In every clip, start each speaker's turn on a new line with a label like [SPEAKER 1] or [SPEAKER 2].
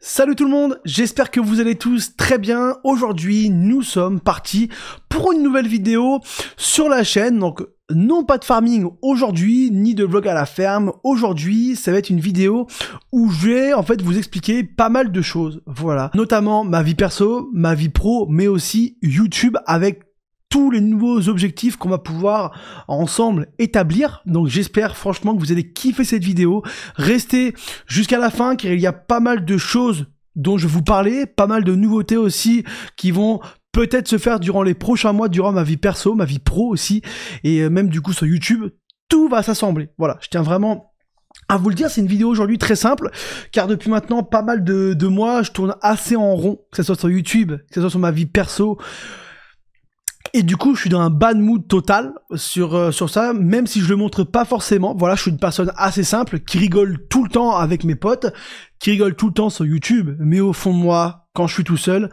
[SPEAKER 1] Salut tout le monde, j'espère que vous allez tous très bien. Aujourd'hui, nous sommes partis pour une nouvelle vidéo sur la chaîne. Donc, non pas de farming aujourd'hui, ni de vlog à la ferme. Aujourd'hui, ça va être une vidéo où je vais en fait vous expliquer pas mal de choses. Voilà, notamment ma vie perso, ma vie pro, mais aussi YouTube avec tous les nouveaux objectifs qu'on va pouvoir ensemble établir. Donc j'espère franchement que vous allez kiffer cette vidéo. Restez jusqu'à la fin car il y a pas mal de choses dont je vais vous parler, pas mal de nouveautés aussi qui vont peut-être se faire durant les prochains mois, durant ma vie perso, ma vie pro aussi, et même du coup sur YouTube, tout va s'assembler. Voilà, je tiens vraiment à vous le dire, c'est une vidéo aujourd'hui très simple, car depuis maintenant pas mal de mois, je tourne assez en rond, que ce soit sur YouTube, que ce soit sur ma vie perso. Et du coup, je suis dans un bad mood total sur ça, même si je le montre pas forcément. Voilà, je suis une personne assez simple, qui rigole tout le temps avec mes potes, qui rigole tout le temps sur YouTube, mais au fond de moi, quand je suis tout seul,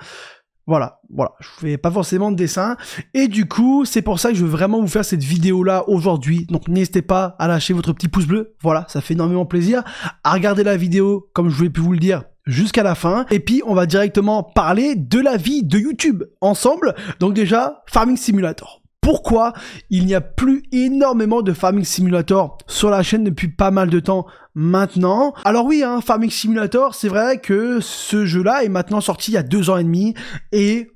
[SPEAKER 1] voilà, je fais pas forcément de dessin. Et du coup, c'est pour ça que je veux vraiment vous faire cette vidéo-là aujourd'hui. Donc n'hésitez pas à lâcher votre petit pouce bleu, voilà, ça fait énormément plaisir. À regarder la vidéo, comme je voulais pu vous le dire, jusqu'à la fin, et puis on va directement parler de la vie de YouTube ensemble. Donc déjà, Farming Simulator. Pourquoi il n'y a plus énormément de Farming Simulator sur la chaîne depuis pas mal de temps maintenant? Alors oui, hein, Farming Simulator, c'est vrai que ce jeu-là est maintenant sorti il y a 2 ans et demi, et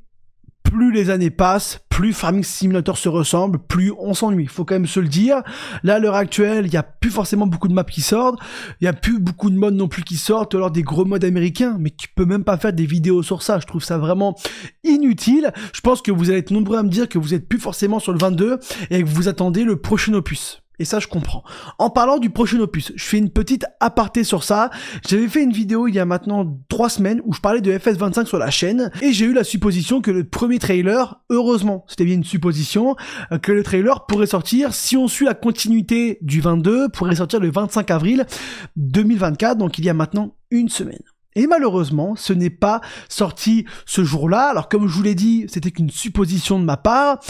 [SPEAKER 1] plus les années passent, plus Farming Simulator se ressemble, plus on s'ennuie. Faut quand même se le dire. Là, à l'heure actuelle, il n'y a plus forcément beaucoup de maps qui sortent. Il n'y a plus beaucoup de modes non plus qui sortent. Alors des gros modes américains. Mais tu peux même pas faire des vidéos sur ça. Je trouve ça vraiment inutile. Je pense que vous allez être nombreux à me dire que vous êtes plus forcément sur le 22 et que vous attendez le prochain opus. Et ça, je comprends. En parlant du prochain opus, je fais une petite aparté sur ça. J'avais fait une vidéo il y a maintenant 3 semaines où je parlais de FS25 sur la chaîne et j'ai eu la supposition que le premier trailer, heureusement, c'était bien une supposition, que le trailer pourrait sortir, si on suit la continuité du 22, pourrait sortir le 25 avril 2024, donc il y a maintenant 1 semaine. Et malheureusement, ce n'est pas sorti ce jour-là. Alors comme je vous l'ai dit, c'était qu'une supposition de ma part.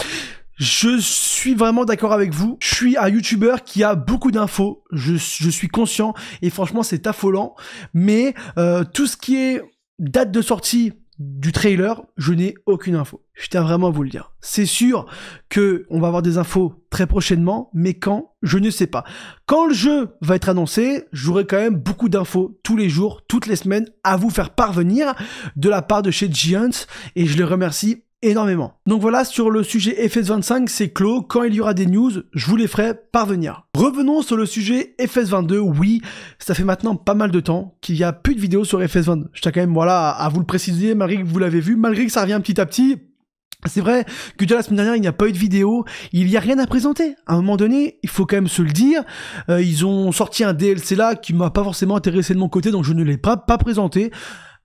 [SPEAKER 1] Je suis vraiment d'accord avec vous. Je suis un YouTuber qui a beaucoup d'infos. Je suis conscient et franchement c'est affolant. Mais tout ce qui est date de sortie du trailer, je n'ai aucune info. Je tiens vraiment à vous le dire. C'est sûr que on va avoir des infos très prochainement, mais quand, je ne sais pas. Quand le jeu va être annoncé, j'aurai quand même beaucoup d'infos tous les jours, toutes les semaines à vous faire parvenir de la part de chez Giants et je les remercie énormément. Donc voilà, sur le sujet FS25, c'est clos. Quand il y aura des news, je vous les ferai parvenir. Revenons sur le sujet FS22. Oui, ça fait maintenant pas mal de temps qu'il n'y a plus de vidéos sur FS22. Je tiens quand même voilà, à vous le préciser, malgré que vous l'avez vu, malgré que ça revient petit à petit. C'est vrai que déjà la semaine dernière, il n'y a pas eu de vidéo, il n'y a rien à présenter. À un moment donné, il faut quand même se le dire. Ils ont sorti un DLC là qui m'a pas forcément intéressé de mon côté, donc je ne l'ai pas présenté.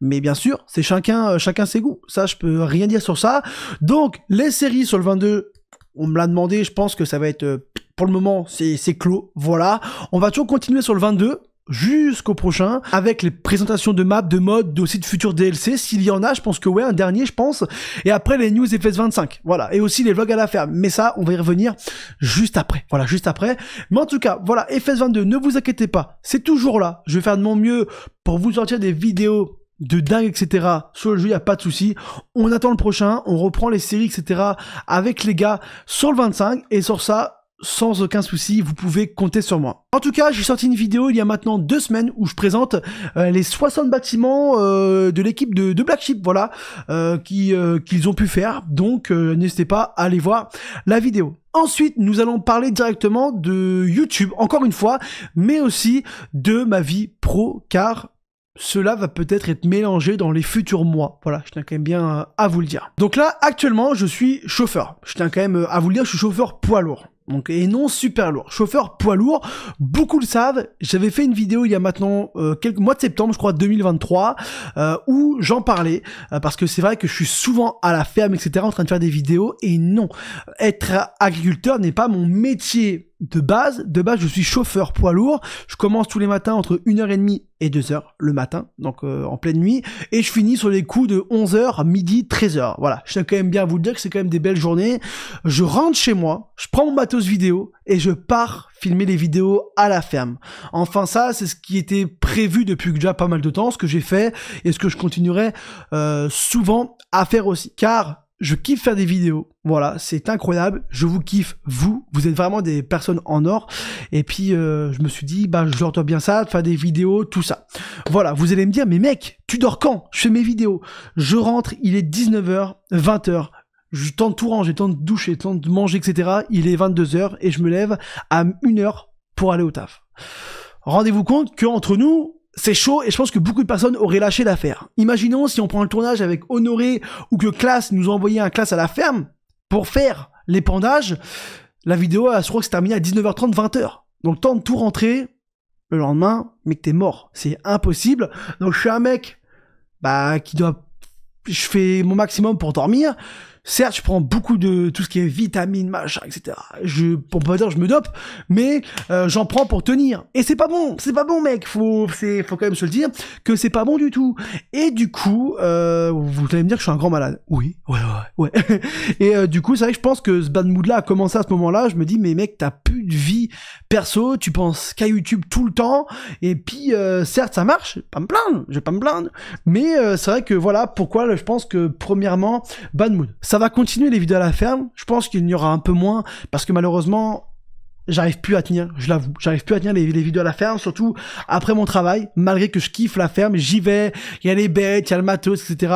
[SPEAKER 1] Mais bien sûr, c'est chacun ses goûts. Ça, je peux rien dire sur ça. Donc, les séries sur le 22, on me l'a demandé, je pense que ça va être, pour le moment, c'est clos. Voilà. On va toujours continuer sur le 22 jusqu'au prochain, avec les présentations de maps, de modes, aussi de futurs DLC, s'il y en a, je pense que ouais, un dernier, je pense. Et après, les news FS25. Voilà. Et aussi les vlogs à la ferme. Mais ça, on va y revenir juste après. Voilà, juste après. Mais en tout cas, voilà, FS22, ne vous inquiétez pas. C'est toujours là. Je vais faire de mon mieux pour vous sortir des vidéos de dingue, etc. Sur le jeu, il n'y a pas de souci. On attend le prochain, on reprend les séries, etc. avec les gars sur le 25, et sur ça, sans aucun souci, vous pouvez compter sur moi. En tout cas, j'ai sorti une vidéo il y a maintenant 2 semaines où je présente les 60 bâtiments de l'équipe de Black Sheep, voilà, qu'ils ont pu faire. Donc, n'hésitez pas à aller voir la vidéo. Ensuite, nous allons parler directement de YouTube, encore une fois, mais aussi de ma vie pro, car cela va peut-être être mélangé dans les futurs mois. Voilà, je tiens quand même bien à vous le dire. Donc là, actuellement, je suis chauffeur. Je tiens quand même à vous le dire, je suis chauffeur poids lourd. Donc, et non super lourd. Chauffeur poids lourd, beaucoup le savent. J'avais fait une vidéo il y a maintenant quelques mois de septembre, je crois 2023, où j'en parlais, parce que c'est vrai que je suis souvent à la ferme, etc., en train de faire des vidéos, et non, être agriculteur n'est pas mon métier de base, je suis chauffeur poids lourd. Je commence tous les matins entre 1h30 et 2h le matin, donc en pleine nuit, et je finis sur les coups de 11h, midi, 13h. Voilà, je tiens quand même bien à vous le dire que c'est quand même des belles journées. Je rentre chez moi, je prends mon matos vidéo et je pars filmer les vidéos à la ferme. Enfin ça, c'est ce qui était prévu depuis déjà pas mal de temps, ce que j'ai fait et ce que je continuerai souvent à faire aussi, car je kiffe faire des vidéos, voilà, c'est incroyable, je vous kiffe, vous êtes vraiment des personnes en or, et puis je me suis dit, bah je leur dois bien ça, de faire des vidéos, tout ça. Voilà, vous allez me dire, mais mec, tu dors quand? Je fais mes vidéos, je rentre, il est 19h, 20h, j'ai le temps de tout ranger, le temps de doucher, le temps de manger, etc. Il est 22h, et je me lève à 1h pour aller au taf. Rendez-vous compte qu'entre nous, c'est chaud et je pense que beaucoup de personnes auraient lâché l'affaire. Imaginons si on prend le tournage avec Honoré ou que Classe nous a envoyé un Classe à la ferme pour faire l'épandage. La vidéo, je crois que c'est terminé à 19h30, 20h. Donc temps de tout rentrer, le lendemain, mec t'es mort. C'est impossible. Donc je suis un mec je fais mon maximum pour dormir. Certes, je prends beaucoup de tout ce qui est vitamines, machin, etc. Pour pas dire je me dope, mais j'en prends pour tenir. Et c'est pas bon, mec. Faut quand même se le dire que c'est pas bon du tout. Et du coup, vous allez me dire que je suis un grand malade. Oui, ouais. Et du coup, c'est vrai que je pense que ce bad mood-là a commencé à ce moment-là. Je me dis, mais mec, t'as plus de vie perso, tu penses qu'à YouTube tout le temps. Et puis, certes, ça marche. Je vais pas me plaindre. Mais c'est vrai que voilà pourquoi je pense que premièrement, bad mood. Ça va continuer les vidéos à la ferme, je pense qu'il y aura un peu moins, parce que malheureusement, j'arrive plus à tenir, je l'avoue, j'arrive plus à tenir les vidéos à la ferme, surtout après mon travail, malgré que je kiffe la ferme, j'y vais, il y a les bêtes, il y a le matos, etc.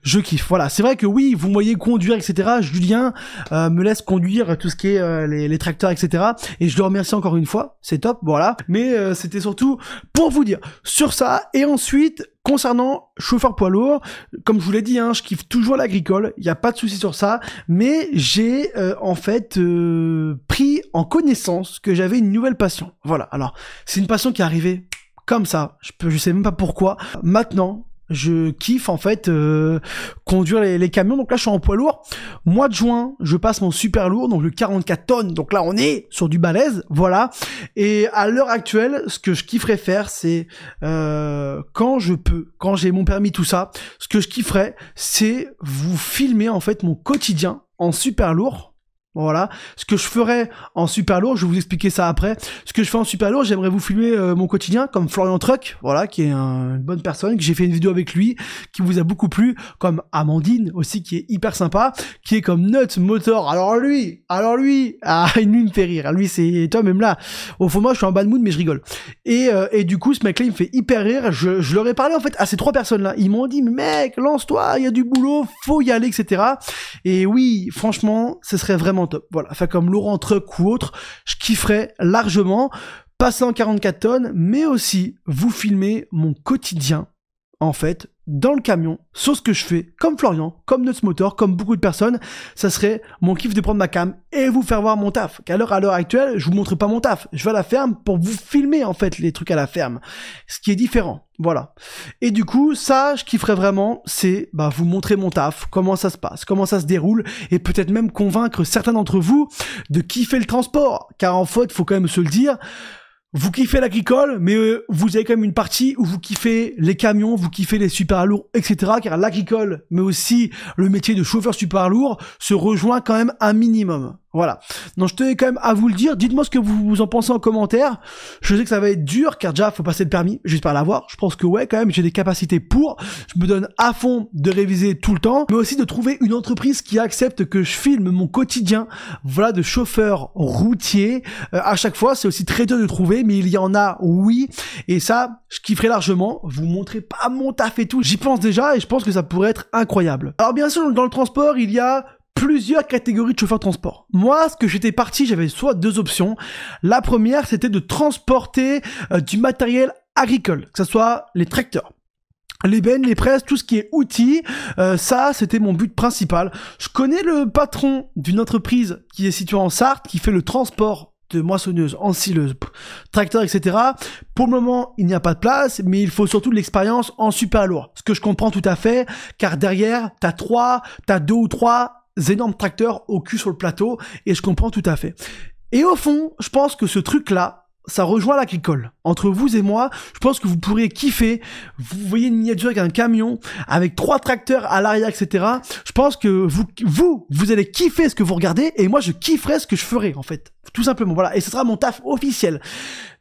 [SPEAKER 1] Je kiffe, voilà. C'est vrai que oui, vous me voyez conduire, etc. Julien me laisse conduire tout ce qui est les tracteurs, etc. Et je le remercie encore une fois, c'est top, voilà. Mais c'était surtout pour vous dire sur ça, et ensuite, concernant chauffeur poids lourd, comme je vous l'ai dit, je kiffe toujours l'agricole, il n'y a pas de souci sur ça, mais j'ai en fait pris en connaissance que j'avais une nouvelle passion. Voilà, alors c'est une passion qui est arrivée comme ça, je sais même pas pourquoi. Maintenant, je kiffe en fait conduire les camions, donc là je suis en poids lourd. Mois de juin, je passe mon super lourd, donc le 44 tonnes, donc là on est sur du balèze, voilà. Et à l'heure actuelle, ce que je kifferais faire, c'est quand je peux, quand j'ai mon permis, tout ça, ce que je kifferais, c'est vous filmer en fait mon quotidien en super lourd. Voilà, ce que je ferais en super lourd, je vais vous expliquer ça après. Ce que je fais en super lourd, j'aimerais vous filmer mon quotidien, comme Florian Truck, voilà, qui est une bonne personne, que j'ai fait une vidéo avec lui, qui vous a beaucoup plu, comme Amandine aussi, qui est hyper sympa, qui est comme Nut Motor. Alors lui, il me fait rire. Lui, c'est toi même là. Au fond, moi, je suis en bad mood, mais je rigole. Et du coup, ce mec-là, il me fait hyper rire. Je leur ai parlé en fait à ces trois personnes-là. Ils m'ont dit, mec, lance-toi, il y a du boulot, faut y aller, etc. Et oui, franchement, ce serait vraiment top. Voilà, enfin comme Laurent Truck ou autre, je kifferais largement passer en 44 tonnes, mais aussi vous filmer mon quotidien, en fait, dans le camion, sur ce que je fais, comme Florian, comme Nuts Motor, comme beaucoup de personnes, ça serait mon kiff de prendre ma cam et vous faire voir mon taf. Qu'à l'heure actuelle, je vous montre pas mon taf. Je vais à la ferme pour vous filmer, en fait, les trucs à la ferme. Ce qui est différent. Voilà. Et du coup, ça, je kifferais vraiment, c'est, vous montrer mon taf, comment ça se passe, comment ça se déroule, et peut-être même convaincre certains d'entre vous de kiffer le transport. Car en fait, faut quand même se le dire, vous kiffez l'agricole, mais vous avez quand même une partie où vous kiffez les camions, vous kiffez les super lourds, etc. Car l'agricole, mais aussi le métier de chauffeur super lourd, se rejoint quand même un minimum. Voilà. Donc je tenais quand même à vous le dire. Dites-moi ce que vous en pensez en commentaire. Je sais que ça va être dur, car déjà, faut passer le permis. J'espère l'avoir. Je pense que ouais, quand même, j'ai des capacités pour. Je me donne à fond de réviser tout le temps, mais aussi de trouver une entreprise qui accepte que je filme mon quotidien, voilà, de chauffeur routier. À chaque fois, c'est aussi très dur de trouver, mais il y en a, oui. Et ça, je kifferais largement. Vous montrer pas mon taf et tout. J'y pense déjà et je pense que ça pourrait être incroyable. Alors bien sûr, dans le transport, il y a plusieurs catégories de chauffeurs de transport. Moi, ce que j'étais parti, j'avais soit deux options. La première, c'était de transporter du matériel agricole, que ce soit les tracteurs, les bennes, les presses, tout ce qui est outils. Ça, c'était mon but principal. Je connais le patron d'une entreprise qui est située en Sarthe, qui fait le transport de moissonneuses, ensileuses, tracteurs, etc. Pour le moment, il n'y a pas de place, mais il faut surtout de l'expérience en super lourd. Ce que je comprends tout à fait, car derrière, t'as deux ou trois énormes tracteurs au cul sur le plateau, et je comprends tout à fait. Et au fond, je pense que ce truc-là, ça rejoint l'agricole. Entre vous et moi, je pense que vous pourrez kiffer. Vous voyez une miniature avec un camion, avec 3 tracteurs à l'arrière, etc. Je pense que vous allez kiffer ce que vous regardez, et moi, je kifferai ce que je ferai, en fait. Tout simplement, voilà. Et ce sera mon taf officiel.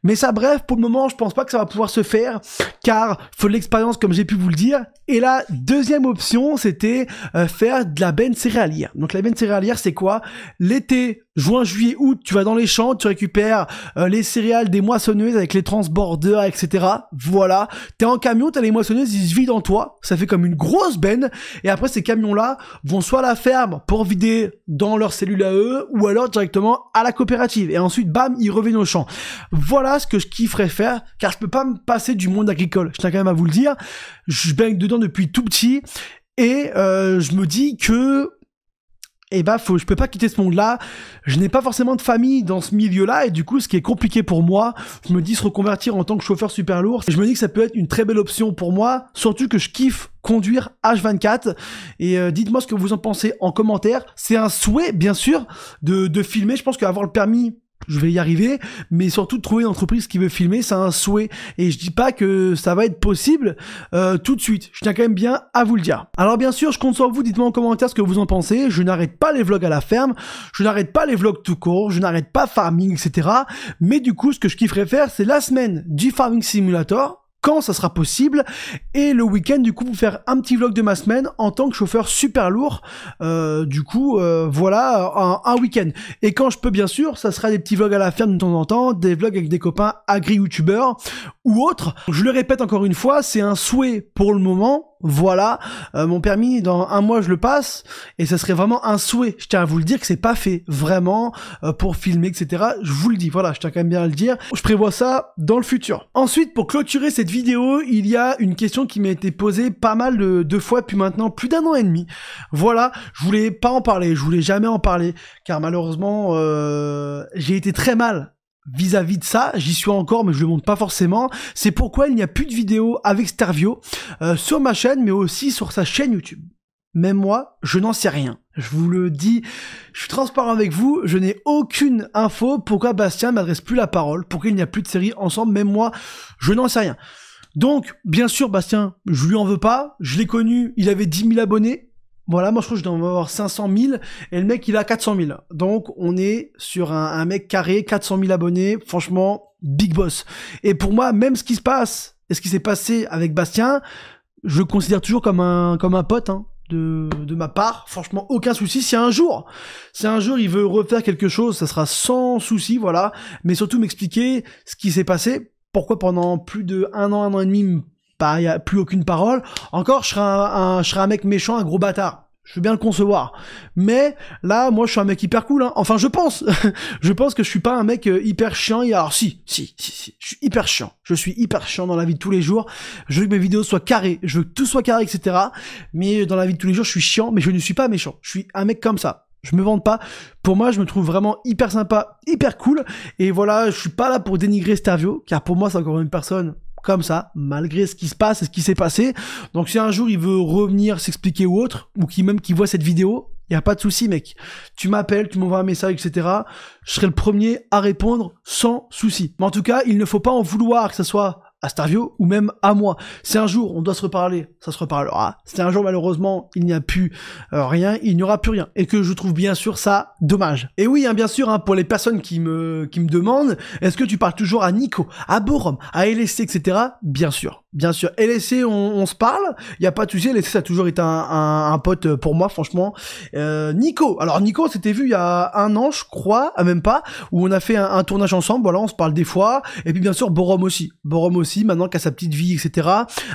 [SPEAKER 1] Mais ça, bref, pour le moment, je pense pas que ça va pouvoir se faire, car faut de l'expérience, comme j'ai pu vous le dire. Et la deuxième option, c'était faire de la benne céréalière. Donc la benne céréalière, c'est quoi? L'été, juin, juillet, août, tu vas dans les champs, tu récupères les céréales des moissonneuses avec les transbordeurs, etc. Voilà. T'es en camion, t'as les moissonneuses, ils se vident en toi. Ça fait comme une grosse benne. Et après, ces camions-là vont soit à la ferme pour vider dans leur cellule à eux, ou alors directement à la coopérative. Et ensuite, bam, ils reviennent au champ. Voilà ce que je kifferais faire, car je peux pas me passer du monde agricole. Je tiens quand même à vous le dire. Je baigne dedans depuis tout petit, et je me dis que je peux pas quitter ce monde-là. Je n'ai pas forcément de famille dans ce milieu-là, et du coup, ce qui est compliqué pour moi, je me dis se reconvertir en tant que chauffeur super lourd. Je me dis que ça peut être une très belle option pour moi, surtout que je kiffe conduire H24. Et dites-moi ce que vous en pensez en commentaire. C'est un souhait, bien sûr, de filmer. Je pense qu'avoir le permis, je vais y arriver, mais surtout de trouver une entreprise qui veut filmer, c'est un souhait. Et je dis pas que ça va être possible tout de suite. Je tiens quand même bien à vous le dire. Alors bien sûr, je compte sur vous, dites-moi en commentaire ce que vous en pensez. Je n'arrête pas les vlogs à la ferme, je n'arrête pas les vlogs tout court, je n'arrête pas farming, etc. Mais du coup, ce que je kifferais faire, c'est la semaine du Farming Simulator, quand ça sera possible, et le week-end du coup vous faire un petit vlog de ma semaine en tant que chauffeur super lourd, voilà, un week-end. Et quand je peux, bien sûr, ça sera des petits vlogs à la ferme de temps en temps, des vlogs avec des copains agri-youtubeurs ou autres. Je le répète encore une fois, c'est un souhait pour le moment. Voilà, mon permis dans 1 mois je le passe, et ça serait vraiment un souhait. Je tiens à vous le dire que c'est pas fait vraiment pour filmer, etc. Je vous le dis, voilà, je tiens quand même bien à le dire. Je prévois ça dans le futur. Ensuite, pour clôturer cette vidéo, il y a une question qui m'a été posée pas mal de fois depuis maintenant plus d'1 an et demi. Voilà, je voulais pas en parler, je voulais jamais en parler, car malheureusement j'ai été très mal vis-à-vis de ça, j'y suis encore, mais je le montre pas forcément. C'est pourquoi il n'y a plus de vidéos avec Stervio sur ma chaîne, mais aussi sur sa chaîne YouTube. Même moi, je n'en sais rien. Je vous le dis, je suis transparent avec vous, je n'ai aucune info pourquoi Bastien m'adresse plus la parole, pourquoi il n'y a plus de série ensemble, même moi, je n'en sais rien. Donc, bien sûr, Bastien, je lui en veux pas, je l'ai connu, il avait 10 000 abonnés, voilà, moi je crois que je dois en avoir 500 000, et le mec il a 400 000. Donc on est sur un mec carré, 400 000 abonnés, franchement, big boss. Et pour moi, même ce qui se passe, et ce qui s'est passé avec Bastien, je le considère toujours comme un pote, hein, de ma part. Franchement, aucun souci. Si un jour il veut refaire quelque chose, ça sera sans souci, voilà. Mais surtout m'expliquer ce qui s'est passé, pourquoi pendant plus de 1 an et demi, il y a plus aucune parole. Encore, je serais un mec méchant, un gros bâtard. Je veux bien le concevoir. Mais là, moi, je suis un mec hyper cool, hein. Enfin, je pense. Je pense que je suis pas un mec hyper chiant. Alors, si. Je suis hyper chiant. Je suis hyper chiant dans la vie de tous les jours. Je veux que mes vidéos soient carrées. Je veux que tout soit carré, etc. Mais dans la vie de tous les jours, je suis chiant, mais je ne suis pas méchant. Je suis un mec comme ça. Je me vante pas. Pour moi, je me trouve vraiment hyper sympa, hyper cool. Et voilà, je suis pas là pour dénigrer Stervio, car pour moi, c'est encore une personne comme ça, malgré ce qui se passe et ce qui s'est passé. Donc si un jour il veut revenir s'expliquer ou autre, ou qu'il voit cette vidéo, y a pas de souci, mec. Tu m'appelles, tu m'envoies un message, etc. Je serai le premier à répondre sans souci. Mais en tout cas, il ne faut pas en vouloir que ce soit à Stervio ou même à moi. Si un jour on doit se reparler, ça se reparlera. Si un jour malheureusement il n'y a plus rien, il n'y aura plus rien. Et que je trouve bien sûr ça dommage. Et oui, hein, bien sûr, hein, pour les personnes qui me demandent, est-ce que tu parles toujours à Nico, à Borom, à LSC, etc. Bien sûr. Bien sûr, LSC, on se parle, il y a pas de souci. LSC, ça a toujours été un pote pour moi, franchement. Nico, alors Nico, on s'était vu il y a 1 an, je crois, même pas, où on a fait un tournage ensemble. Voilà, on se parle des fois. Et puis bien sûr, Borom aussi, maintenant qu'à sa petite vie, etc.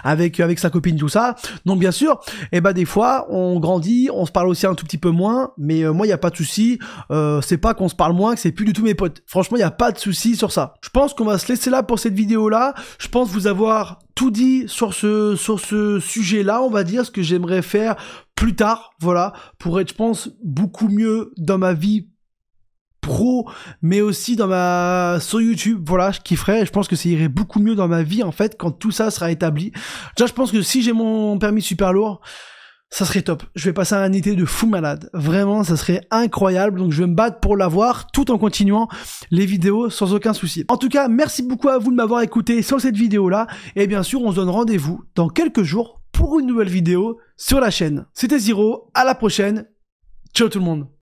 [SPEAKER 1] Avec sa copine, tout ça. Donc bien sûr, et bah des fois, on grandit, on se parle aussi un tout petit peu moins. Mais moi, il y a pas de souci. C'est pas qu'on se parle moins, que c'est plus du tout mes potes. Franchement, il y a pas de souci sur ça. Je pense qu'on va se laisser là pour cette vidéo-là. Je pense vous avoir tout dit sur ce sujet-là, on va dire, ce que j'aimerais faire plus tard, voilà, pour être, je pense, beaucoup mieux dans ma vie pro, mais aussi sur YouTube, voilà, je kifferais, je pense que ça irait beaucoup mieux dans ma vie, en fait, quand tout ça sera établi. Déjà, je pense que si j'ai mon permis super lourd, ça serait top. Je vais passer un été de fou malade. Vraiment, ça serait incroyable. Donc je vais me battre pour l'avoir tout en continuant les vidéos sans aucun souci. En tout cas, merci beaucoup à vous de m'avoir écouté sur cette vidéo-là. Et bien sûr, on se donne rendez-vous dans quelques jours pour une nouvelle vidéo sur la chaîne. C'était Zero, à la prochaine. Ciao tout le monde.